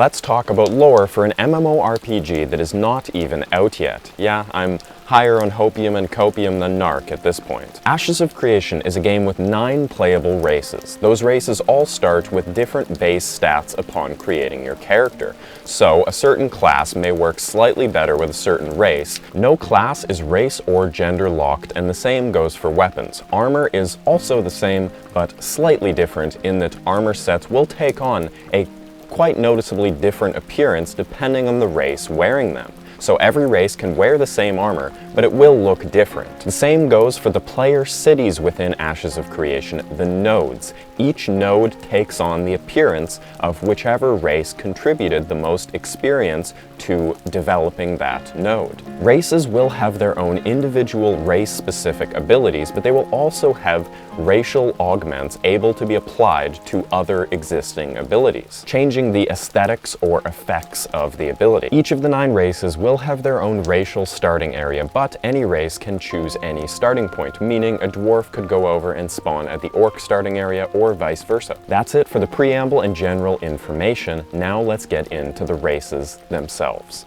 let's talk about lore for an MMORPG that is not even out yet. Yeah, I'm higher on hopium and copium than narc at this point. Ashes of Creation is a game with 9 playable races. Those races all start with different base stats upon creating your character. So a certain class may work slightly better with a certain race. No class is race or gender locked, and the same goes for weapons. Armor is also the same, but slightly different in that armor sets will take on a quite noticeably different appearance depending on the race wearing them. So every race can wear the same armor, but it will look different. The same goes for the player cities within Ashes of Creation, the nodes. Each node takes on the appearance of whichever race contributed the most experience to developing that node. Races will have their own individual race-specific abilities, but they will also have racial augments able to be applied to other existing abilities, changing the aesthetics or effects of the ability. Each of the 9 races will have their own racial starting area, but any race can choose any starting point, meaning a dwarf could go over and spawn at the orc starting area or vice versa. That's it for the preamble and general information. Now let's get into the races themselves.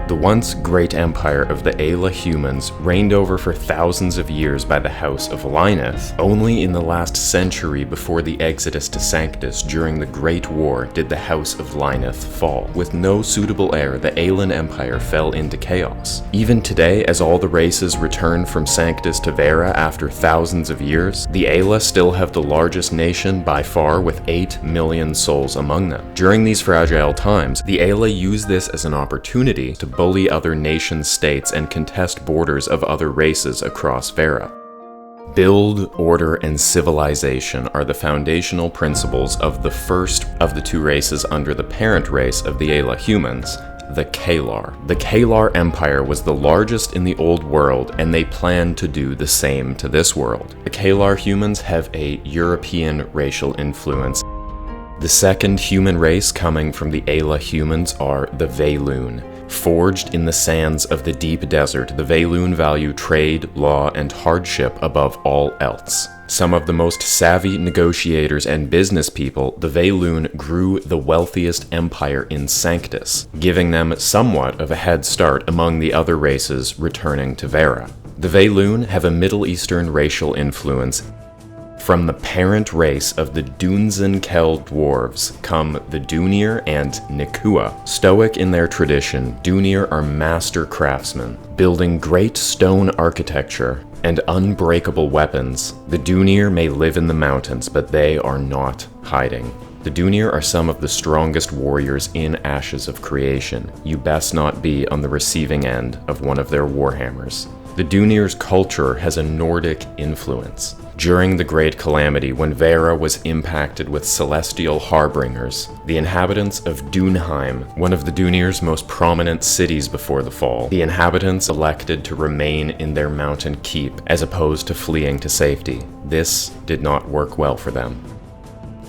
The once great empire of the Ayla humans, reigned over for thousands of years by the House of Lyneth. Only in the last century before the exodus to Sanctus during the Great War did the House of Lyneth fall. With no suitable heir, the Alyn Empire fell into chaos. Even today, as all the races return from Sanctus to Vera after thousands of years, the Ayla still have the largest nation by far with 8 million souls among them. During these fragile times, the Ayla use this as an opportunity to bully other nation-states and contest borders of other races across Vera. Build, order, and civilization are the foundational principles of the first of the 2 races under the parent race of the Ayla humans, the Talnar. The Talnar Empire was the largest in the old world, and they plan to do the same to this world. The Talnar humans have a European racial influence. The second human race coming from the Ayla humans are the Vayloon. Forged in the sands of the deep desert, the Vayloon value trade, law, and hardship above all else. Some of the most savvy negotiators and business people, the Vayloon grew the wealthiest empire in Sanctus, giving them somewhat of a head start among the other races returning to Vera. The Vayloon have a Middle Eastern racial influence. From the parent race of the Kell dwarves come the Dunir and Nikua. Stoic in their tradition, Dunir are master craftsmen, building great stone architecture and unbreakable weapons. The Dunir may live in the mountains, but they are not hiding. The Dunir are some of the strongest warriors in Ashes of Creation. You best not be on the receiving end of one of their warhammers. The Dunir's culture has a Nordic influence. During the Great Calamity, when Vera was impacted with celestial harbingers, the inhabitants of Dunheim, one of the Dunir's most prominent cities before the fall, the inhabitants elected to remain in their mountain keep as opposed to fleeing to safety. This did not work well for them.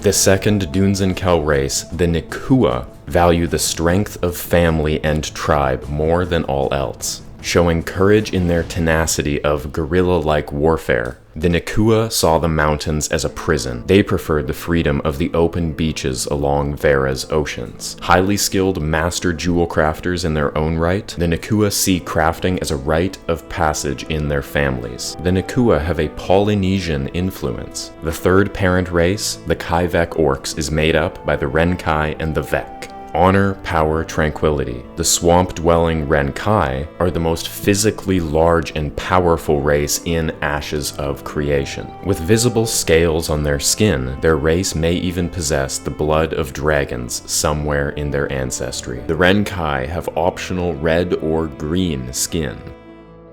The second Kell race, the Nikua, value the strength of family and tribe more than all else. Showing courage in their tenacity of guerrilla-like warfare, the Nikua saw the mountains as a prison. They preferred the freedom of the open beaches along Vera's oceans. Highly skilled master jewel crafters in their own right, the Nikua see crafting as a rite of passage in their families. The Nikua have a Polynesian influence. The third parent race, the Kaivac orcs, is made up by the Renkai and the Vek. Honor, power, tranquility. The swamp-dwelling Renkai are the most physically large and powerful race in Ashes of Creation. With visible scales on their skin, their race may even possess the blood of dragons somewhere in their ancestry. The Renkai have optional red or green skin.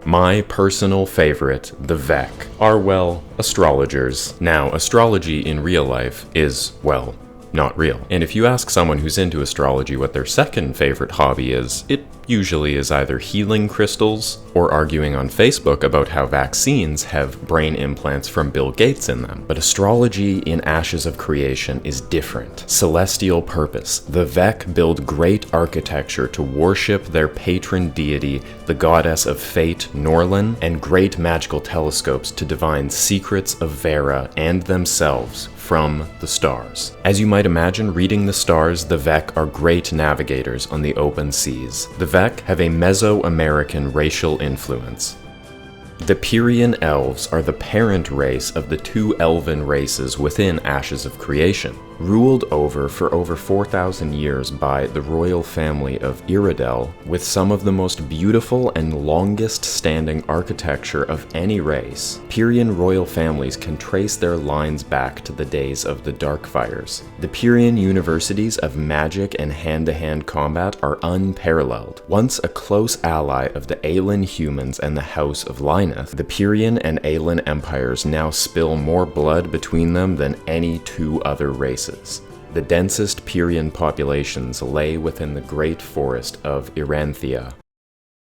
My personal favorite, the Vek, are, well, astrologers. Now, astrology in real life is, well, not real. And if you ask someone who's into astrology what their second favorite hobby is, it usually as either healing crystals or arguing on Facebook about how vaccines have brain implants from Bill Gates in them. But astrology in Ashes of Creation is different. Celestial purpose. The Vec build great architecture to worship their patron deity, the goddess of fate, Norlin, and great magical telescopes to divine secrets of Vera and themselves from the stars. As you might imagine, reading the stars, the Vec are great navigators on the open seas. The Vec have a Mesoamerican racial influence. The Pyrian elves are the parent race of the two elven races within Ashes of Creation, ruled over for over 4,000 years by the royal family of Iredell, with some of the most beautiful and longest-standing architecture of any race. Pyrian royal families can trace their lines back to the days of the Darkfires. The Pyrian universities of magic and hand-to-hand combat are unparalleled. Once a close ally of the Alyn humans and the House of Lyneth, the Pyrian and Alyn empires now spill more blood between them than any two other races. The densest Pyrian populations lay within the great forest of Iranthia.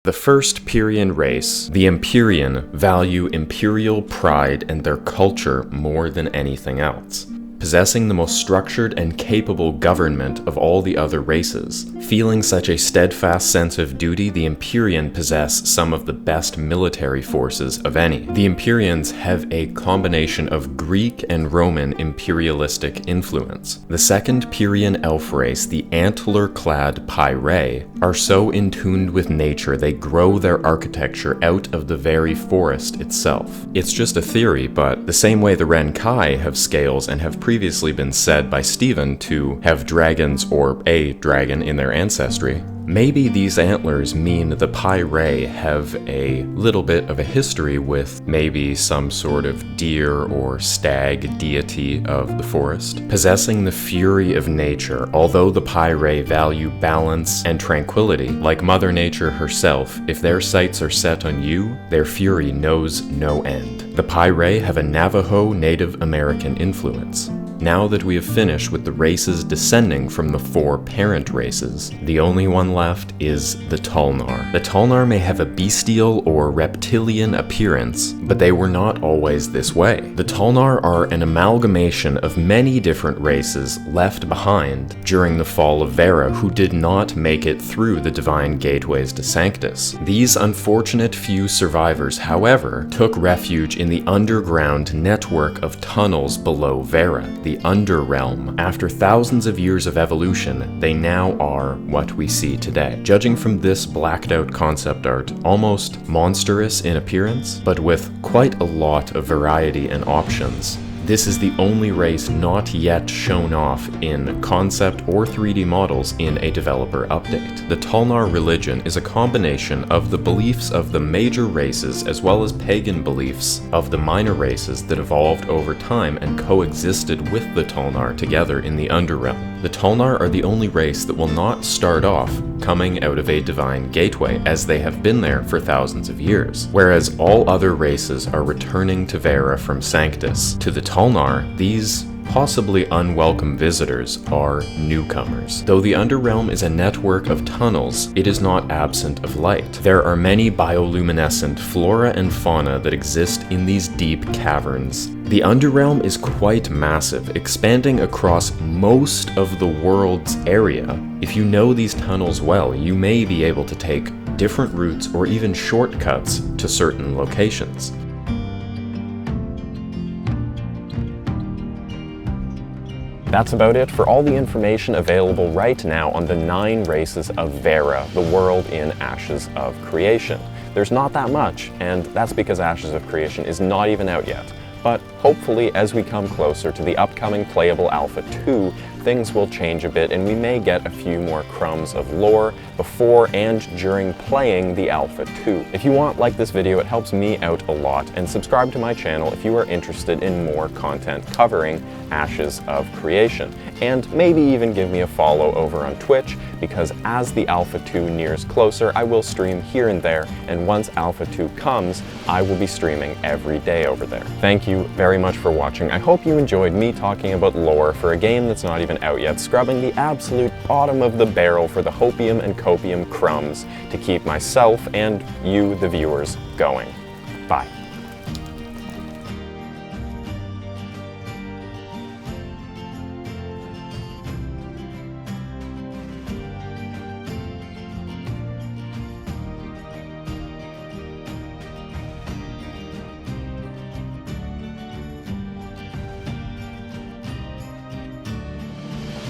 The first Pyrian race, the Empyrean, value imperial pride and their culture more than anything else, possessing the most structured and capable government of all the other races. Feeling such a steadfast sense of duty, the Empyrean possess some of the best military forces of any. The Empyreans have a combination of Greek and Roman imperialistic influence. The second Pyrian elf race, the antler-clad Pyre, are so in tune with nature they grow their architecture out of the very forest itself. It's just a theory, but the same way the Renkai have scales and have previously been said by Stephen to have dragons or a dragon in their ancestry, maybe these antlers mean the Pyre have a little bit of a history with maybe some sort of deer or stag deity of the forest, possessing the fury of nature. Although the Pyre value balance and tranquility, like Mother Nature herself, if their sights are set on you, their fury knows no end. The Pyre have a Navajo Native American influence. Now that we have finished with the races descending from the four parent races, the only one left is the Talnar. The Talnar may have a bestial or reptilian appearance, but they were not always this way. The Talnar are an amalgamation of many different races left behind during the fall of Vera who did not make it through the divine gateways to Sanctus. These unfortunate few survivors, however, took refuge in the underground network of tunnels below Vera, the Underrealm. After thousands of years of evolution, they now are what we see today. Judging from this blacked out concept art, almost monstrous in appearance, but with quite a lot of variety and options, this is the only race not yet shown off in concept or 3D models in a developer update. The Talnar religion is a combination of the beliefs of the major races as well as pagan beliefs of the minor races that evolved over time and coexisted with the Talnar together in the Underrealm. The Talnar are the only race that will not start off coming out of a divine gateway, as they have been there for thousands of years, whereas all other races are returning to Vera from Sanctus. To the Talnar, these possibly unwelcome visitors are newcomers. Though the Underrealm is a network of tunnels, it is not absent of light. There are many bioluminescent flora and fauna that exist in these deep caverns. The Underrealm is quite massive, expanding across most of the world's area. If you know these tunnels well, you may be able to take different routes or even shortcuts to certain locations. That's about it for all the information available right now on the 9 races of Vera, the world in Ashes of Creation. There's not that much, and that's because Ashes of Creation is not even out yet. But hopefully, as we come closer to the upcoming playable Alpha 2, things will change a bit and we may get a few more crumbs of lore before and during playing the Alpha 2. If you want, like this video, it helps me out a lot, and subscribe to my channel if you are interested in more content covering Ashes of Creation. And maybe even give me a follow over on Twitch, because as the Alpha 2 nears closer, I will stream here and there, and once Alpha 2 comes, I will be streaming every day over there. Thank you very much for watching. I hope you enjoyed me talking about lore for a game that's not even basement out yet, scrubbing the absolute bottom of the barrel for the hopium and copium crumbs to keep myself and you, the viewers, going. Bye.